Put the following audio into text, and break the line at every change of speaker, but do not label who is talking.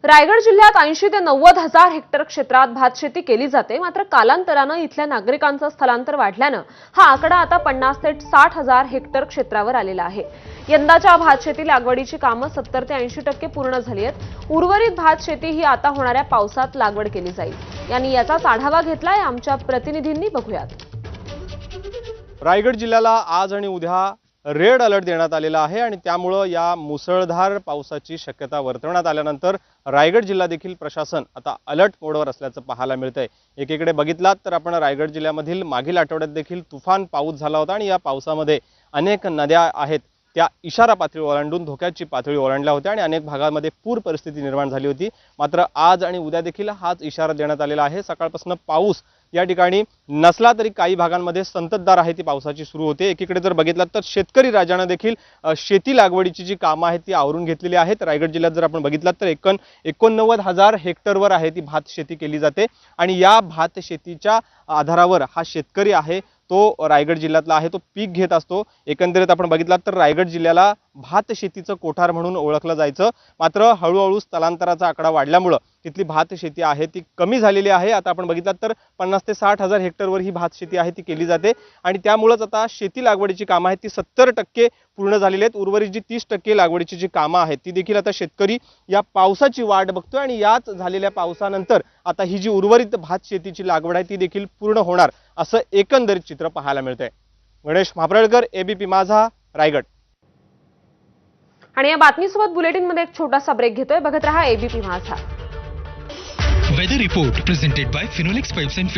रायगड जिल्ह्यात 80 ते 90 हजार हेक्टर क्षेत्रात भात शेती केली जाते। मात्र कालांतराने इथल्या नागरिकांचं स्थलांतर वाढल्यानं हा आकडा आता 50 ते 60 हजार हेक्टर क्षेत्रावर आलेला आहे। यंदाच्या भात शेती लागवडीची कामं 70 ते 80% पूर्ण झाली आहेत। उर्वरित भात शेती ही आता होणाऱ्या पावसात लागवड केली जाईल। यांनी याचाच आढावा घेतलाय आमच्या प्रतिनिधींनी, बघूयात।
रायगड जिल्ह्याला आज आणि उद्या रेड अलर्ट देण्यात आलेला आहे आणि त्यामुळे या मुसळधार पावसाची शक्यता वर्तवण्यात आल्यानंतर रायगड जिल्हा देखील प्रशासन आता अलर्ट मोडवर असल्याचं पाहायला मिळतंय। एकीकडे बघितलात तर आपण रायगड जिल्ह्यामधील मागील आठवड्यात देखील तुफान पाऊस झाला होता आणि या पावसामध्ये अनेक नद्या आहेत त्या इशारा पातळी ओलांडून धोक्याची पातळी ओलांडल्या होत्या आणि अनेक भागांमध्ये पूर परिस्थिती निर्माण झाली होती। मात्र आज आणि उद्या देखील हाच इशारा देण्यात आलेला आहे। सकाळपासून पाऊस या ठिकाणी नसला तरी काही भागांमध्ये संततधार आहे ती पावसाची सुरू होते। एकीकडे जर बघितलात तर शेतकरी राजाने देखील शेती लागवडीची जी कामं आहेत ती आवरून घेतलेली आहेत। रायगड जिल्ह्यात जर आपण बघितलात तर 89,000 हेक्टरवर आहे ती भात शेती केली जाते आणि या भात शेतीच्या आधारावर हा शेतकरी आहे तो रायगड जिल्ह्यातला आहे, तो पीक घेत असतो। एकंदरीत आपण बघितलात तर रायगड जिल्ह्याला भात शेतीचं कोठार म्हणून ओळखलं जायचं। मात्र हळूहळू स्थलांतराचा आकडा वाढल्यामुळे तिथली भात शेती आहे ती कमी झालेली आहे। आता आपण बघितलात तर 50 ते 60 हजार हेक्टरवर ही भात शेती आहे ती केली जाते आणि त्यामुळेच आता शेती लागवडीची कामं आहेत ती 70% पूर्ण झालेली आहेत। उर्वरित जी 30% लागवडीची जी कामं आहेत ती देखील आता शेतकरी या पावसाची वाट बघतोय आणि याच झालेल्या पावसानंतर आता ही जी उर्वरित भात शेतीची लागवड आहे ती देखील पूर्ण होणार असं एकंदरीत चित्र पाहायला मिळतंय। गणेश महाप्रळकर, एबीपी माझा, रायगड।
आणि या बातमीसोबत बुलेटिनमध्ये एक छोटासा ब्रेक घेतोय, बघत रहा एबीपी माझा।
Weather report presented by Phenolics Pipes and Fittings.